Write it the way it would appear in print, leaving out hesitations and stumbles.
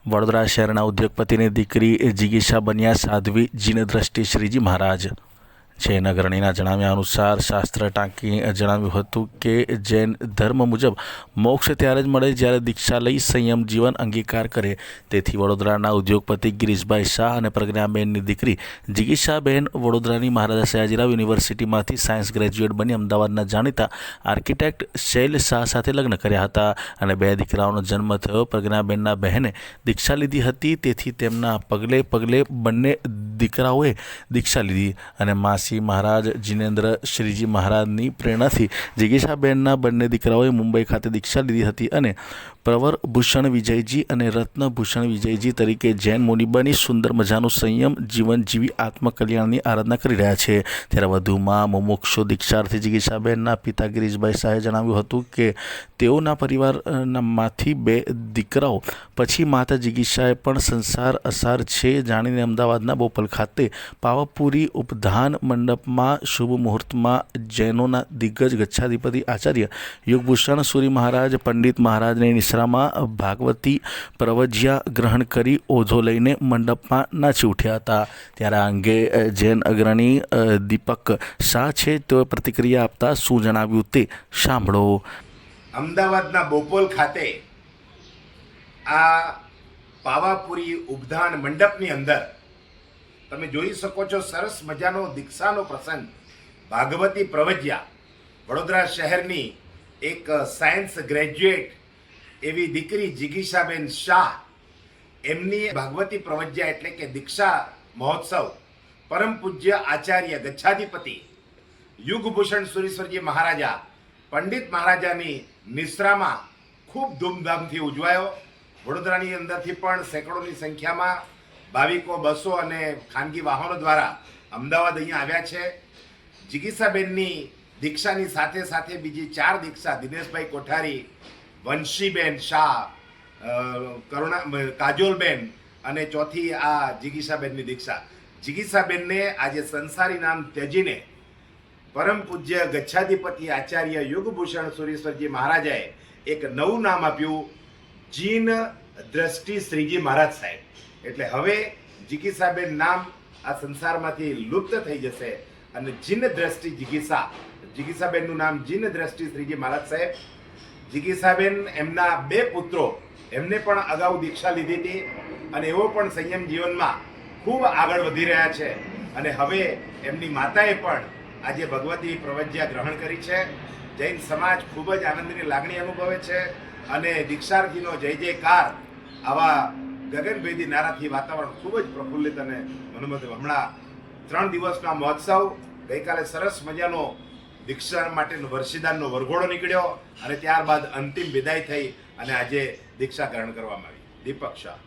વડોદરા શહેરના ઉદ્યોગપતિની દીકરી જિગીશા બન્યા સાધ્વી જીનદ્રષ્ટિ શ્રીજી મહારાજ જૈન અગ્રણીના જણાવ્યા અનુસાર શાસ્ત્ર ટાંકી જણાવ્યું હતું કે જૈન ધર્મ મુજબ મોક્ષ ત્યારે જ મળે જ્યારે દીક્ષા લઈ સંયમ જીવન અંગીકાર કરે. તેથી વડોદરાના ઉદ્યોગપતિ ગિરીશભાઈ શાહ અને પ્રજ્ઞાબેનની દીકરી જિગીશાબેન વડોદરાની મહારાજા સયાજીરાવ યુનિવર્સિટીમાંથી સાયન્સ ગ્રેજ્યુએટ બની અમદાવાદના જાણીતા આર્કિટેક્ટ શૈલ શાહ સાથે લગ્ન કર્યા હતા અને 2 દીકરાઓનો જન્મ થયો. પ્રજ્ઞાબેનના બહેને દીક્ષા લીધી હતી, તેથી તેમના પગલે પગલે બંને દીકરાઓએ દીક્ષા લીધી અને માસી મહારાજ જીનેન્દ્ર શ્રીજી મહારાજની પ્રેરણાથી જિગીશાબેનના બંને દીકરાઓએ મુંબઈ ખાતે દીક્ષા લીધી હતી અને પ્રવર ભૂષણ વિજયજી અને રત્નભૂષણ વિજયજી તરીકે જૈન મુનિ બની સુંદર મજાનું સંયમ જીવન જીવી આત્મકલ્યાણની આરાધના કરી રહ્યા છે. ત્યારે વધુમાં મુમુક્ષુ દીક્ષાર્થી જિગીશાબેનના પિતા ગિરીશભાઈ શાહે જણાવ્યું હતું કે તેઓના પરિવારમાંથી 2 દીકરાઓ પછી માતા જિગીશાએ પણ સંસાર અસાર છે જાણીને અમદાવાદના બોપલ ખાતે પાવાપુરી ઉપધાન મંડપમાં શુભ મુહૂર્તમાં જૈનોના દિગ્ગજ ગચ્છાધિપતિ આચાર્ય યુગભૂષણ સુરી મહારાજ પંડિત મહારાજની નિશ્રામાં ભાગવતી પ્રવજ્યા ગ્રહણ કરી ઓઝો લઈને મંડપમાં નાચી ઉઠ્યા હતા. ત્યારે આ અંગે જૈન અગ્રણી દીપક શાહ છે તેઓએ પ્રતિક્રિયા આપતા શું જણાવ્યું તે સાંભળો. અમદાવાદના બોપોલ ખાતે આ પાવાપુરી ઉપધાન મંડપની અંદર તમે જોઈ શકો છો સરસ મજાનો દીક્ષાનો પ્રસંગ. ભાગવતી પ્રવજ્યા વડોદરા શહેરની એક સાયન્સ ગ્રેજ્યુએટ એવી દીકરી જિગીશાબેન શાહ, એમની ભાગવતી પ્રવજ્યા એટલે કે દીક્ષા મહોત્સવ પરમ પૂજ્ય આચાર્ય ગચ્છાધિપતિ યુગભૂષણ સુરીશ્વરજી મહારાજા પંડિત મહારાજાની નિશ્રામાં ખૂબ ધૂમધામથી ઉજવાયો. વડોદરાની અંદરથી પણ સેંકડોની સંખ્યામાં ભાવિકો બસો અને ખાનગી વાહનો દ્વારા અમદાવાદ અહીંયા આવ્યા છે. જિગીશાબેનની દીક્ષાની સાથે સાથે બીજી 4 દીક્ષા દિનેશભાઈ કોઠારી, વંશીબેન શાહ, કાજોલબેન અને ચોથી આ જિગીશાબેનની દીક્ષા. જિગીશાબેનને આજે સંસારી નામ ત્યજીને પરમ પૂજ્ય ગચ્છાધિપતિ આચાર્ય યુગભૂષણ સુરીશ્વરજી મહારાજાએ એક નવું નામ આપ્યું, જીન દ્રષ્ટિ શ્રીજી મહારાજ સાહેબ. એટલે હવે જિગીશાબેન નામ આ સંસારમાંથી લુપ્ત થઈ જશે અને જીન દ્રષ્ટિ જિગીશાબેનનું નામ જીન દ્રષ્ટિ શ્રીજી મહારાજ સાહેબ. જિગીશાબેન એમના 2 પુત્રો એમને પણ અગાઉ દીક્ષા લીધી હતી અને એવો પણ સંયમ જીવનમાં ખૂબ આગળ વધી રહ્યા છે અને હવે એમની માતાએ પણ આજે ભગવતી પ્રવજ્યા ગ્રહણ કરી છે. જૈન સમાજ ખૂબ જ આનંદની લાગણી અનુભવે છે અને દીક્ષાર્થીનો જય જયકાર આવા ગગનભેદી નારાથી વાતાવરણ ખૂબ જ પ્રફુલ્લિત અને મનોમત. હમણાં 3 દિવસના મહોત્સવ, ગઈકાલે સરસ મજાનો દીક્ષા માટેનો વર્ષીદાનનો વરઘોડો નીકળ્યો અને ત્યારબાદ અંતિમ વિદાય થઈ અને આજે દીક્ષા ગ્રહણ કરવામાં આવી. દીપક શાહ.